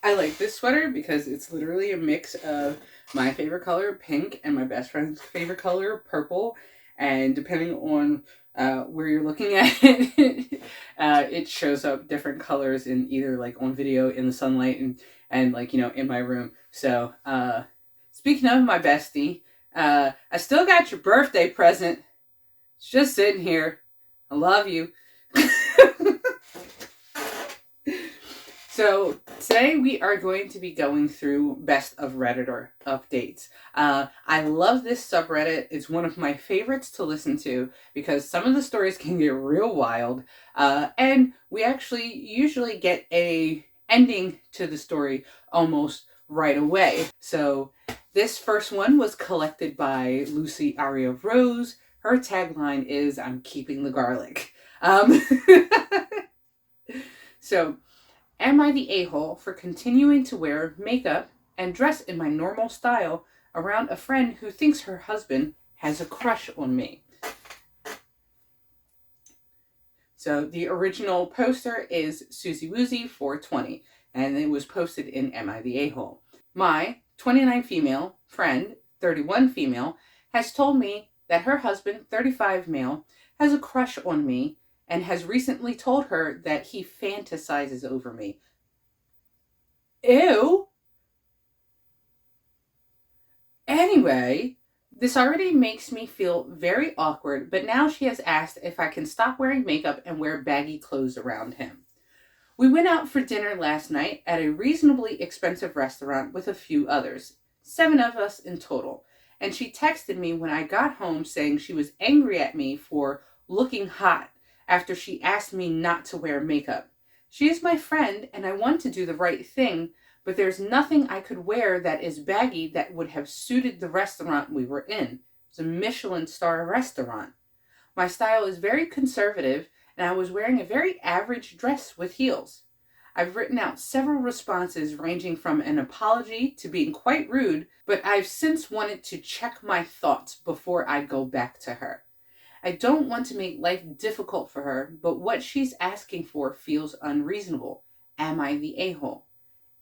I like this sweater because it's literally a mix of my favorite color, pink, and my best friend's favorite color, purple. And depending on where you're looking at it, it shows up different colors in either like on video in the sunlight and like, in my room. So, speaking of my bestie, I still got your birthday present. It's just sitting here. I love you. So today we are going to be going through Best of Redditor updates. I love this subreddit. It's one of my favorites to listen to because some of the stories can get real wild, and we actually usually get a ending to the story almost right away. So this first one was collected by Lucy Aria Rose. Her tagline is "I'm keeping the garlic." So. Am I the a-hole for continuing to wear makeup and dress in my normal style around a friend who thinks her husband has a crush on me? So the original poster is Susie Woozy 420, and it was posted in Am I the A-hole? My 29 female friend, 31 female, has told me that her husband, 35 male, has a crush on me and has recently told her that he fantasizes over me. Ew. Anyway, this already makes me feel very awkward, but now she has asked if I can stop wearing makeup and wear baggy clothes around him. We went out for dinner last night at a reasonably expensive restaurant with a few others, 7 of us in total, and she texted me when I got home saying she was angry at me for looking hot after she asked me not to wear makeup. She is my friend and I want to do the right thing, but there's nothing I could wear that is baggy that would have suited the restaurant we were in. It's a Michelin star restaurant. My style is very conservative and I was wearing a very average dress with heels. I've written out several responses ranging from an apology to being quite rude, but I've since wanted to check my thoughts before I go back to her. I don't want to make life difficult for her, but what she's asking for feels unreasonable. Am I the a-hole?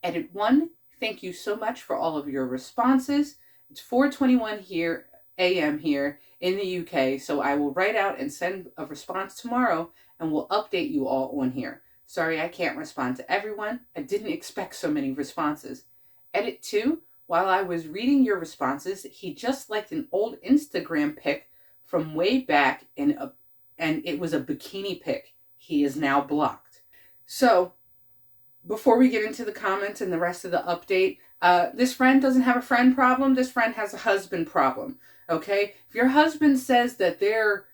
Edit 1, thank you so much for all of your responses. It's 4:21 here, a.m. here in the UK, so I will write out and send a response tomorrow and will update you all on here. Sorry I can't respond to everyone. I didn't expect so many responses. Edit 2, while I was reading your responses, he just liked an old Instagram pic from way back and it was a bikini pic. He is now blocked. So, before we get into the comments and the rest of the update, this friend doesn't have a friend problem. This friend has a husband problem. Okay? If your husband says that they're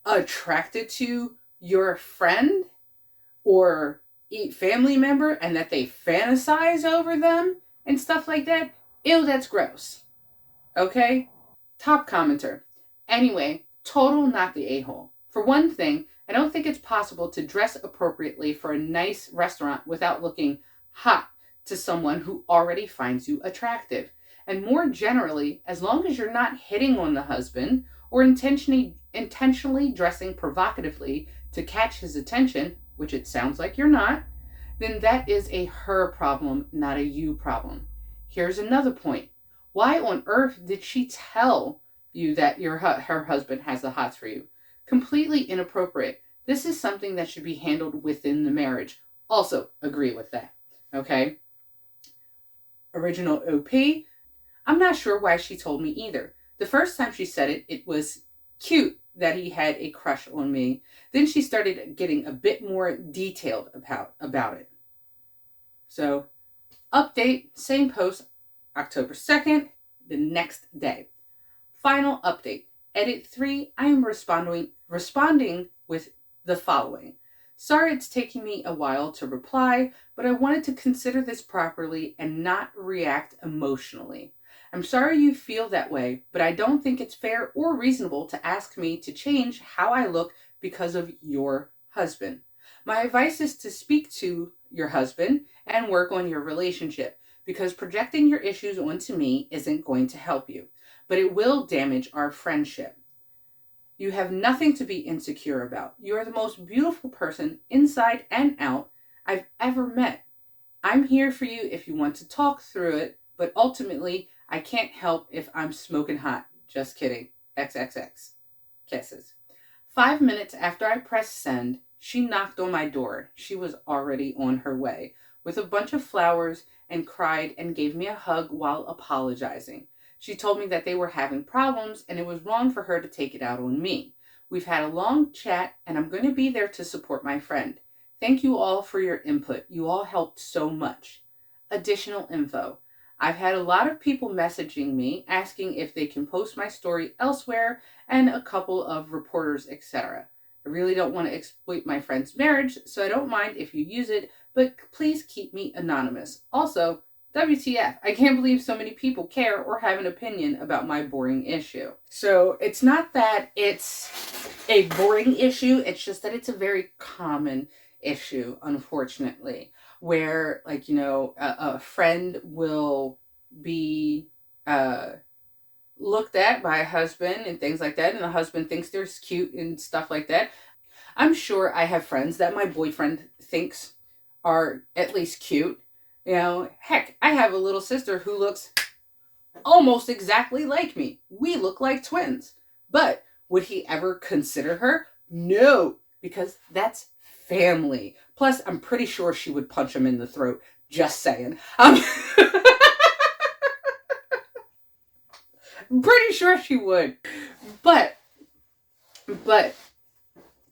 attracted to your friend or family member and that they fantasize over them and stuff like that, ew, that's gross. Okay? Top commenter. Anyway, total not the a-hole. For one thing, I don't think it's possible to dress appropriately for a nice restaurant without looking hot to someone who already finds you attractive. And more generally, as long as you're not hitting on the husband or intentionally dressing provocatively to catch his attention, which it sounds like you're not, then that is a her problem, not a you problem. Here's another point. Why on earth did she tell you that her husband has the hots for you? Completely inappropriate. This is something that should be handled within the marriage. Also, agree with that. Okay? Original OP. I'm not sure why she told me either. The first time she said it, it was cute that he had a crush on me. Then she started getting a bit more detailed about it. So, update, same post, October 2nd, the next day. Final update. Edit 3, I am responding with the following. Sorry it's taking me a while to reply, but I wanted to consider this properly and not react emotionally. I'm sorry you feel that way, but I don't think it's fair or reasonable to ask me to change how I look because of your husband. My advice is to speak to your husband and work on your relationship, because projecting your issues onto me isn't going to help you, but it will damage our friendship. You have nothing to be insecure about. You are the most beautiful person, inside and out, I've ever met. I'm here for you if you want to talk through it, but ultimately, I can't help if I'm smoking hot. Just kidding. XXX. Kisses. 5 minutes after I pressed send, she knocked on my door. She was already on her way with a bunch of flowers and cried and gave me a hug while apologizing. She told me that they were having problems and it was wrong for her to take it out on me. We've had a long chat and I'm going to be there to support my friend. Thank you all for your input. You all helped so much. Additional info. I've had a lot of people messaging me asking if they can post my story elsewhere and a couple of reporters, etc. I really don't want to exploit my friend's marriage, so I don't mind if you use it, but please keep me anonymous. Also, WTF, I can't believe so many people care or have an opinion about my boring issue. So it's not that it's a boring issue, it's just that it's a very common issue, unfortunately, where, like, a friend will be looked at by a husband and things like that, and the husband thinks they're cute and stuff like that. I'm sure I have friends that my boyfriend thinks are at least cute. Heck, I have a little sister who looks almost exactly like me. We look like twins. But would he ever consider her? No, because that's family. Plus, I'm pretty sure she would punch him in the throat. Just saying. I'm pretty sure she would. But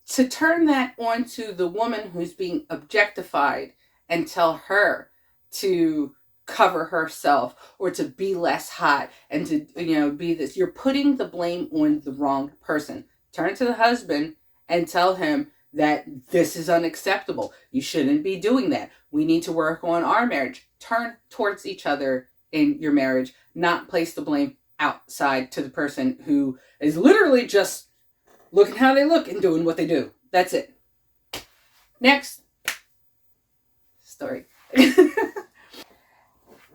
to turn that onto the woman who's being objectified and tell her to cover herself or to be less hot and to be this, you're putting the blame on the wrong person. Turn to the husband and tell him that this is unacceptable. You shouldn't be doing that. We need to work on our marriage. Turn towards each other in your marriage, not place the blame outside to the person who is literally just looking how they look and doing what they do. That's it. Next story.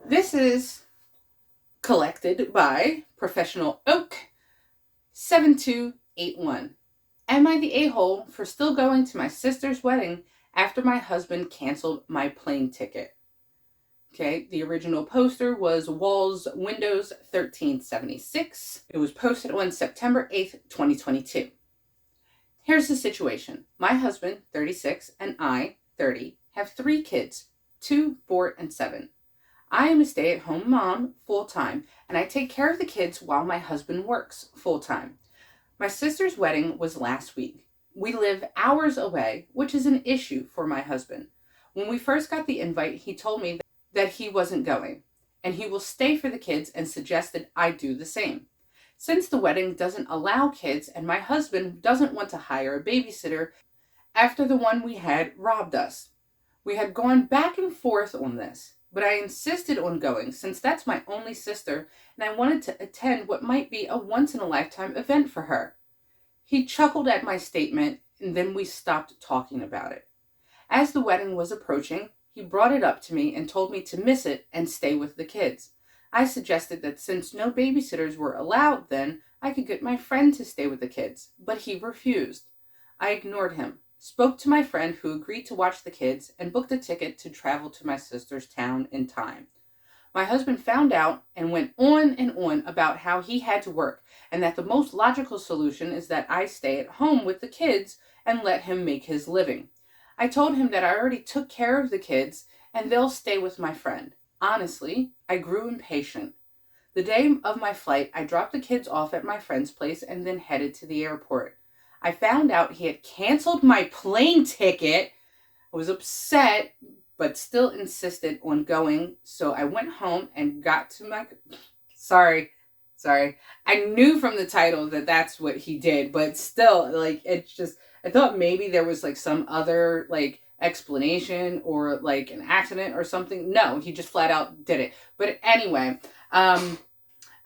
This is collected by Professional Oak 7281. Am I the a-hole for still going to my sister's wedding after my husband canceled my plane ticket? Okay, the original poster was Walls Windows 1376. It was posted on September 8th, 2022. Here's the situation. My husband, 36, and I, 30, have 3 kids, 2, 4, and 7. I am a stay-at-home mom full-time, and I take care of the kids while my husband works full-time. My sister's wedding was last week. We live hours away, which is an issue for my husband. When we first got the invite, he told me that he wasn't going, and he will stay for the kids and suggested I do the same. Since the wedding doesn't allow kids and my husband doesn't want to hire a babysitter after the one we had robbed us. We had gone back and forth on this, but I insisted on going since that's my only sister and I wanted to attend what might be a once-in-a-lifetime event for her. He chuckled at my statement and then we stopped talking about it. As the wedding was approaching, he brought it up to me and told me to miss it and stay with the kids. I suggested that since no babysitters were allowed then, I could get my friend to stay with the kids, but he refused. I ignored him, spoke to my friend who agreed to watch the kids, and booked a ticket to travel to my sister's town in time. My husband found out and went on and on about how he had to work and that the most logical solution is that I stay at home with the kids and let him make his living. I told him that I already took care of the kids and they'll stay with my friend. Honestly, I grew impatient. The day of my flight, I dropped the kids off at my friend's place and then headed to the airport. I found out he had canceled my plane ticket. I was upset, but still insisted on going, so I went home and got to my... Sorry. I knew from the title that that's what he did, but still, it's just... I thought maybe there was, some other, explanation or an accident or something. No, he just flat out did it. But anyway, I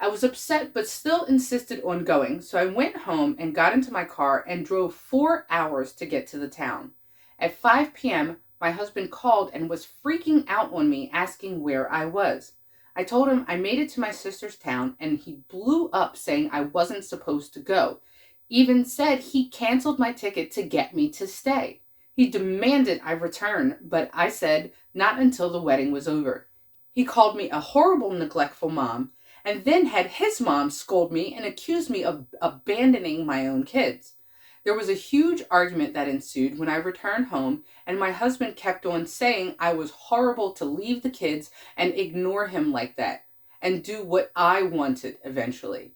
was upset but still insisted on going, so I went home and got into my car and drove 4 hours to get to the town. At 5 p.m., my husband called and was freaking out on me, asking where I was. I told him I made it to my sister's town and he blew up saying I wasn't supposed to go. Even said he canceled my ticket to get me to stay. He demanded I return, but I said not until the wedding was over. He called me a horrible, neglectful mom, and then had his mom scold me and accuse me of abandoning my own kids. There was a huge argument that ensued when I returned home, and my husband kept on saying I was horrible to leave the kids and ignore him like that, and do what I wanted eventually.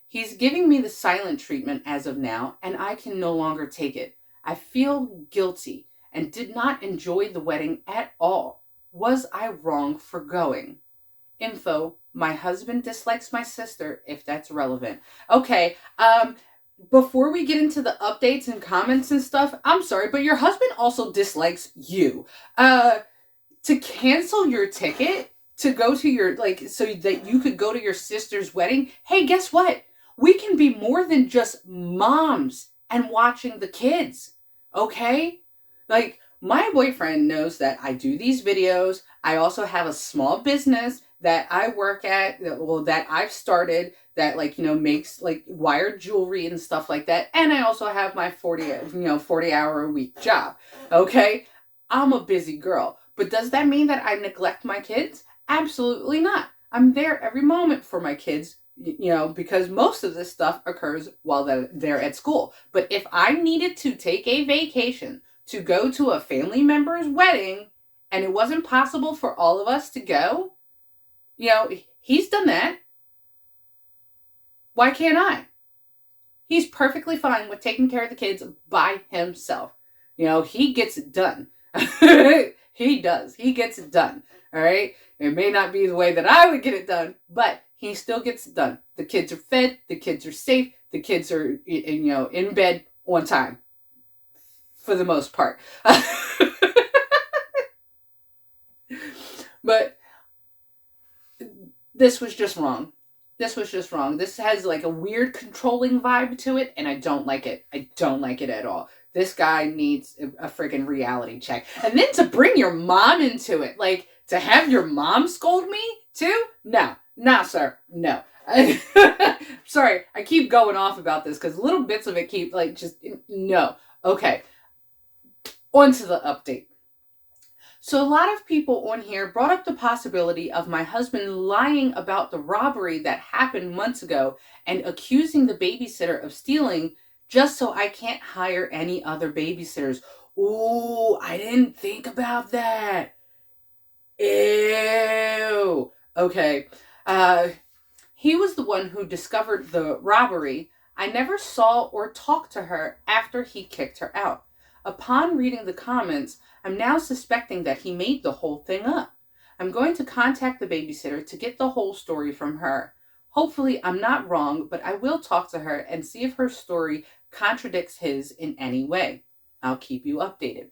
He's giving me the silent treatment as of now, and I can no longer take it. I feel guilty and did not enjoy the wedding at all. Was I wrong for going? Info, my husband dislikes my sister, if that's relevant. Okay, before we get into the updates and comments and stuff, I'm sorry, but your husband also dislikes you. To cancel your ticket to go to your, so that you could go to your sister's wedding, hey, guess what? We can be more than just moms and watching the kids, okay? Like, my boyfriend knows that I do these videos. I also have a small business that I work at, that I've started, that makes wired jewelry and stuff like that. And I also have my 40-hour a week job. Okay? I'm a busy girl. But does that mean that I neglect my kids? Absolutely not. I'm there every moment for my kids, because most of this stuff occurs while they're at school. But if I needed to take a vacation to go to a family member's wedding and it wasn't possible for all of us to go, he's done that. Why can't I? He's perfectly fine with taking care of the kids by himself. He gets it done. He does. He gets it done. All right? It may not be the way that I would get it done, but he still gets it done. The kids are fed. The kids are safe. The kids are, in bed on time. For the most part. But this was just wrong. This was just wrong. This has a weird controlling vibe to it, and I don't like it. I don't like it at all. This guy needs a friggin' reality check. And then to bring your mom into it, to have your mom scold me too? No, sir, no. Sorry, I keep going off about this because little bits of it keep no. Okay, on to the update. So a lot of people on here brought up the possibility of my husband lying about the robbery that happened months ago and accusing the babysitter of stealing just so I can't hire any other babysitters. Ooh, I didn't think about that. Ew. Okay. He was the one who discovered the robbery. I never saw or talked to her after he kicked her out. Upon reading the comments, I'm now suspecting that he made the whole thing up. I'm going to contact the babysitter to get the whole story from her. Hopefully, I'm not wrong, but I will talk to her and see if her story contradicts his in any way. I'll keep you updated.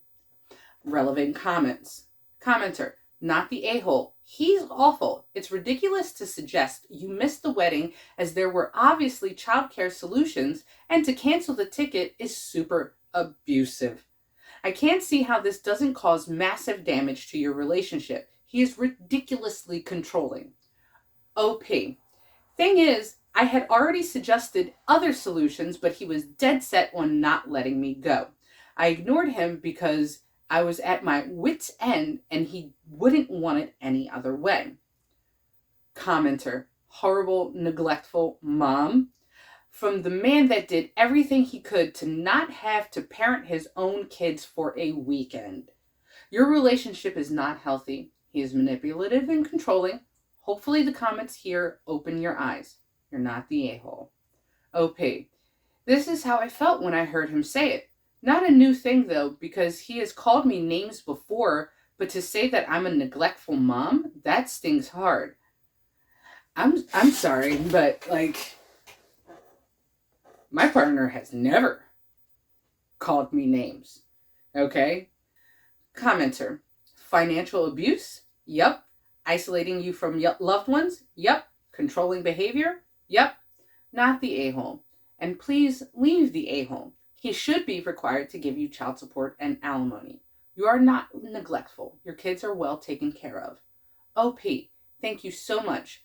Relevant comments. Commenter, not the a-hole. He's awful. It's ridiculous to suggest you missed the wedding as there were obviously childcare solutions, and to cancel the ticket is super abusive. I can't see how this doesn't cause massive damage to your relationship. He is ridiculously controlling. OP. Thing is, I had already suggested other solutions, but he was dead set on not letting me go. I ignored him because I was at my wit's end and he wouldn't want it any other way. Commenter, horrible, neglectful mom. From the man that did everything he could to not have to parent his own kids for a weekend. Your relationship is not healthy. He is manipulative and controlling. Hopefully the comments here open your eyes. You're not the a-hole. OP. This is how I felt when I heard him say it. Not a new thing though, because he has called me names before, but to say that I'm a neglectful mom, that stings hard. I'm sorry, but my partner has never called me names. Okay? Commenter. Financial abuse? Yep. Isolating you from loved ones? Yep. Controlling behavior? Yep. Not the a-hole. And please leave the a-hole. He should be required to give you child support and alimony. You are not neglectful. Your kids are well taken care of. OP. Thank you so much.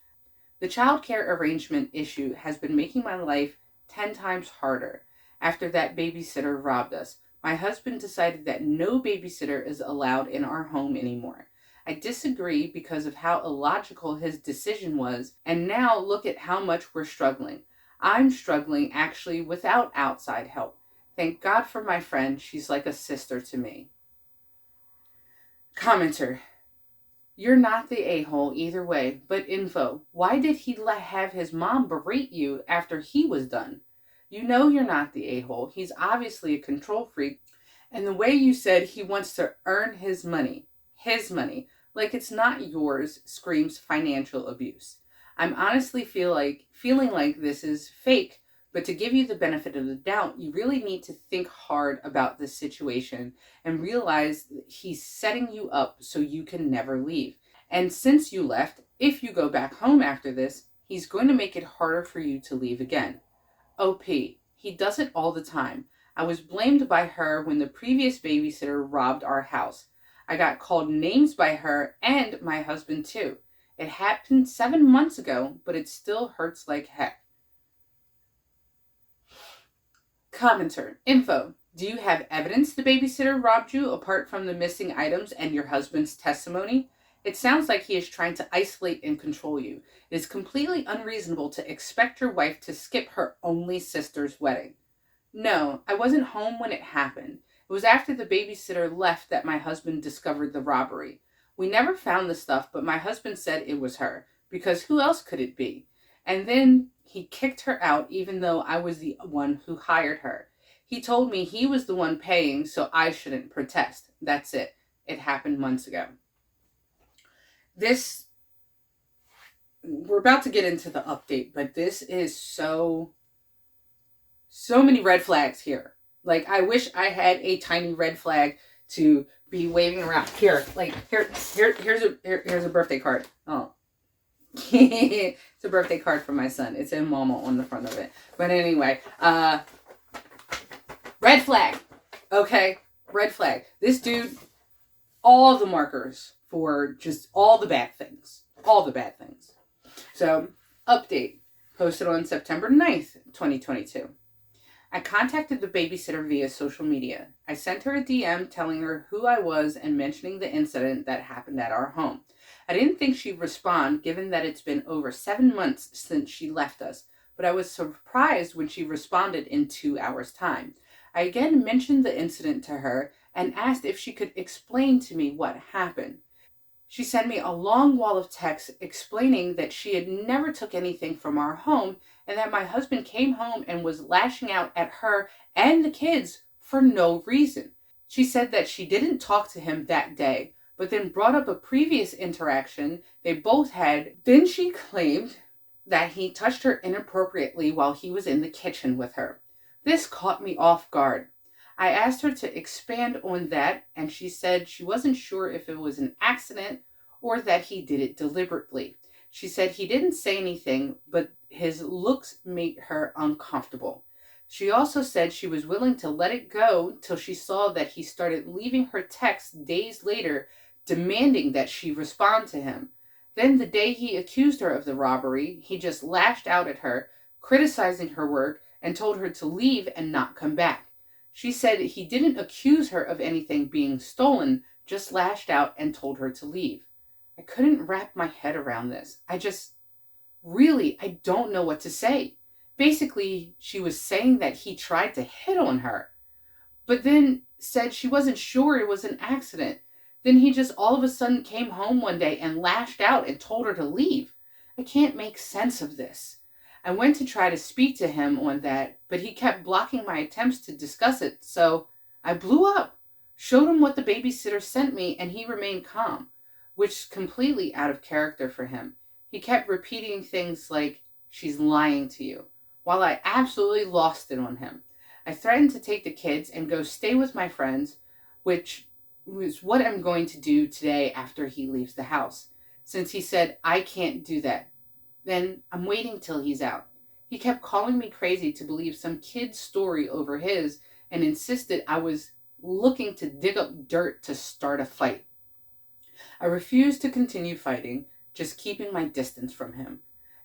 The child care arrangement issue has been making my life 10 times harder after that babysitter robbed us. My husband decided that no babysitter is allowed in our home anymore. I disagree because of how illogical his decision was, and now look at how much we're struggling. I'm struggling actually without outside help. Thank God for my friend. She's like a sister to me. Commenter. You're not the a-hole either way, but info. Why did he have his mom berate you after he was done? You know you're not the a-hole. He's obviously a control freak. And the way you said he wants to earn his money, like it's not yours, screams financial abuse. I'm honestly feeling like this is fake, but to give you the benefit of the doubt, you really need to think hard about this situation and realize that he's setting you up so you can never leave. And since you left, if you go back home after this, he's going to make it harder for you to leave again. OP, he does it all the time. I was blamed by her when the previous babysitter robbed our house. I got called names by her and my husband too. It happened 7 months ago, but it still hurts like heck. Commenter. Info. Do you have evidence the babysitter robbed you apart from the missing items and your husband's testimony? It sounds like he is trying to isolate and control you. It is completely unreasonable to expect your wife to skip her only sister's wedding. No, I wasn't home when it happened. It was after the babysitter left that my husband discovered the robbery. We never found the stuff, but my husband said it was her, because who else could it be? And then he kicked her out even though I was the one who hired her. He told me he was the one paying, so I shouldn't protest. That's it. It happened months ago. We're about to get into the update, but this is so many red flags here. Like, I wish I had a tiny red flag to be waving around. Here's a birthday card. Oh. It's a birthday card from my son. It's in Mama on the front of it. But anyway, red flag. Okay, red flag. This dude, all the markers for just all the bad things. All the bad things. So, update. Posted on September 9th, 2022. I contacted the babysitter via social media. I sent her a DM telling her who I was and mentioning the incident that happened at our home. I didn't think she'd respond given that it's been over 7 months since she left us, but I was surprised when she responded in 2 hours' time. I again mentioned the incident to her and asked if she could explain to me what happened. She sent me a long wall of texts explaining that she had never took anything from our home and that my husband came home and was lashing out at her and the kids for no reason. She said that she didn't talk to him that day, but then brought up a previous interaction they both had. Then she claimed that he touched her inappropriately while he was in the kitchen with her. This caught me off guard. I asked her to expand on that, and she said she wasn't sure if it was an accident or that he did it deliberately. She said he didn't say anything, but his looks made her uncomfortable. She also said she was willing to let it go till she saw that he started leaving her texts days later, demanding that she respond to him. Then the day he accused her of the robbery, he just lashed out at her, criticizing her work, and told her to leave and not come back. She said he didn't accuse her of anything being stolen, just lashed out and told her to leave. I couldn't wrap my head around this. I don't know what to say. Basically, she was saying that he tried to hit on her, but then said she wasn't sure it was an accident. Then he just all of a sudden came home one day and lashed out and told her to leave. I can't make sense of this. I went to try to speak to him on that, but he kept blocking my attempts to discuss it, so I blew up, showed him what the babysitter sent me, and he remained calm, which is completely out of character for him. He kept repeating things like, "She's lying to you," while I absolutely lost it on him. I threatened to take the kids and go stay with my friends, which was what I'm going to do today after he leaves the house, since he said I can't do that. Then I'm waiting till he's out. He kept calling me crazy to believe some kid's story over his and insisted I was looking to dig up dirt to start a fight. I refused to continue fighting, just keeping my distance from him.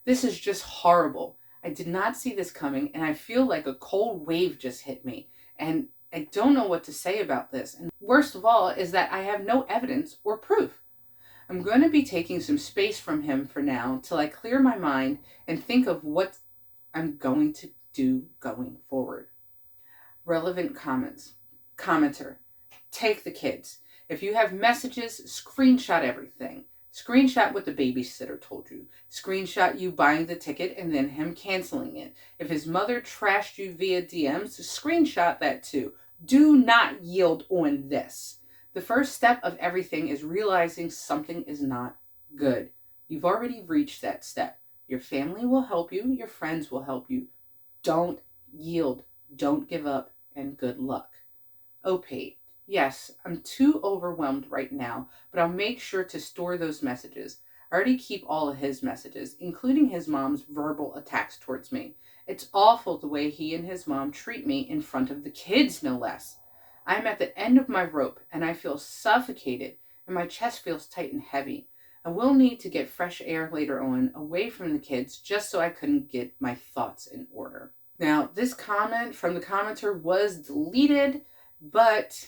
This is just horrible. I did not see this coming, and I feel like a cold wave just hit me, and I don't know what to say about this. And worst of all is that I have no evidence or proof. I'm going to be taking some space from him for now till I clear my mind and think of what I'm going to do going forward. Relevant comments. Commenter. Take the kids. If you have messages, screenshot everything. Screenshot what the babysitter told you. Screenshot you buying the ticket and then him canceling it. If his mother trashed you via DMs, screenshot that too. Do not yield on this. The first step of everything is realizing something is not good. You've already reached that step. Your family will help you. Your friends will help you. Don't yield. Don't give up. And good luck. OP. Yes, I'm too overwhelmed right now, but I'll make sure to store those messages. I already keep all of his messages, including his mom's verbal attacks towards me. It's awful the way he and his mom treat me in front of the kids, no less. I'm at the end of my rope, and I feel suffocated, and my chest feels tight and heavy. I will need to get fresh air later on, away from the kids, just so I couldn't get my thoughts in order. Now, this comment from the commenter was deleted, but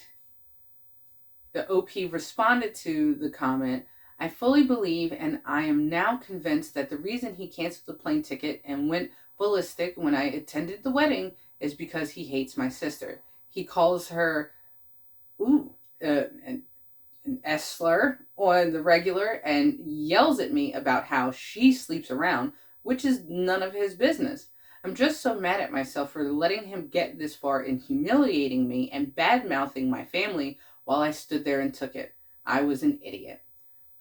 the OP responded to the comment. I fully believe and I am now convinced that the reason he canceled the plane ticket and went ballistic when I attended the wedding is because he hates my sister. He calls her, an S slur on the regular and yells at me about how she sleeps around, which is none of his business. I'm just so mad at myself for letting him get this far in humiliating me and bad-mouthing my family while I stood there and took it. I was an idiot.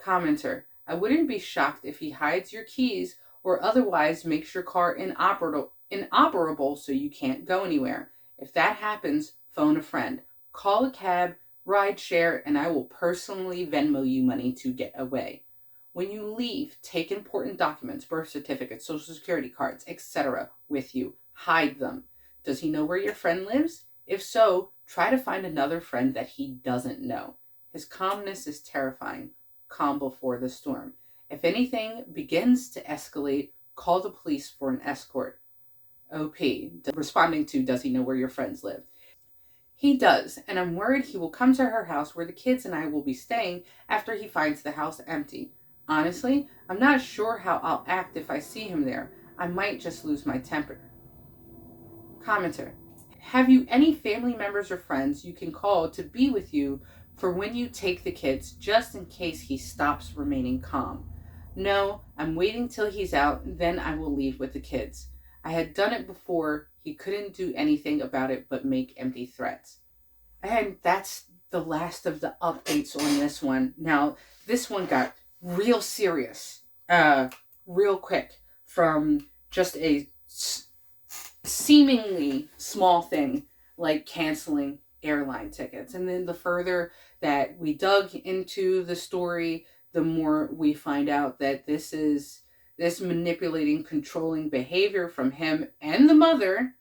Commenter. I wouldn't be shocked if he hides your keys or otherwise makes your car inoperable so you can't go anywhere. If that happens, phone a friend. Call a cab, ride share, and I will personally Venmo you money to get away. When you leave, take important documents, birth certificates, social security cards, etc. with you. Hide them. Does he know where your friend lives? If so, try to find another friend that he doesn't know. His calmness is terrifying. Calm before the storm. If anything begins to escalate, call the police for an escort. OP. Responding to, does he know where your friends live? He does, and I'm worried he will come to her house where the kids and I will be staying after he finds the house empty. Honestly, I'm not sure how I'll act if I see him there. I might just lose my temper. Commenter. Have you any family members or friends you can call to be with you for when you take the kids, just in case he stops remaining calm? No, I'm waiting till he's out, then I will leave with the kids. I had done it before. He couldn't do anything about it but make empty threats. And that's the last of the updates on this one. Now, this one got real serious, real quick, from just a seemingly small thing like canceling airline tickets. And then the further that we dug into the story, the more we find out that this manipulating, controlling behavior from him and the mother.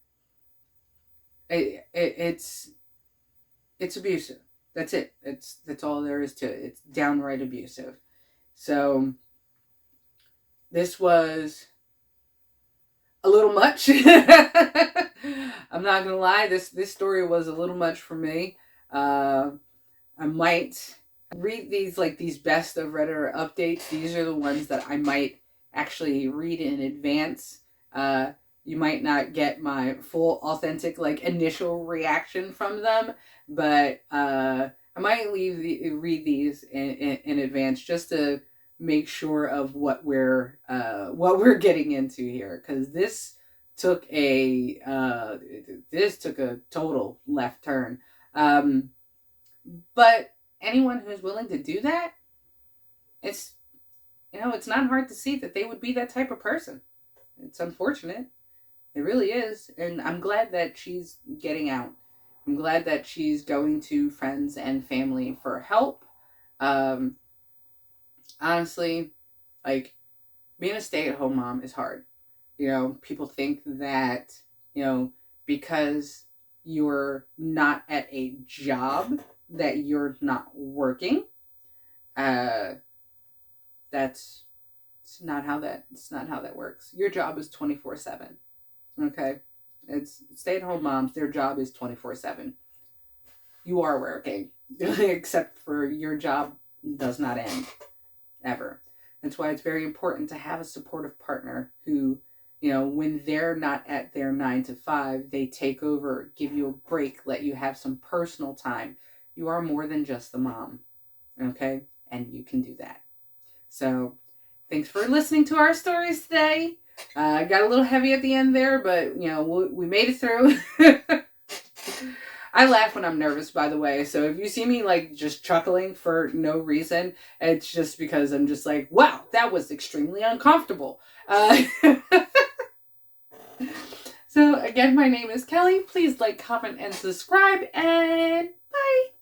It's abusive. That's it. That's all there is to it. It's downright abusive. So this was a little much. I'm not gonna lie. This story was a little much for me. I might read these best of Reddit updates. These are the ones that I might actually read in advance. You might not get my full authentic initial reaction from them, but I might read these in advance just to make sure of what we're getting into here, because this took a total left turn. But anyone who's willing to do that, it's not hard to see that they would be that type of person. It's unfortunate. It really is. And I'm glad that she's getting out. I'm glad that she's going to friends and family for help. Honestly, being a stay-at-home mom is hard. People think that, because you're not at a job that you're not working. That's not how that works. Your job is 24/7. Okay? It's stay-at-home moms, their job is 24/7. you are working, except for your job does not end ever. That's why it's very important to have a supportive partner who, when they're not at their 9 to 5, they take over, give you a break, let you have some personal time. You are more than just the mom, okay? And you can do that. So thanks for listening to our stories today. Got a little heavy at the end there, but, we made it through. I laugh when I'm nervous, by the way. So if you see me just chuckling for no reason, it's just because I'm just like, wow, that was extremely uncomfortable. So again, my name is Kelly. Please like, comment, and subscribe, and bye.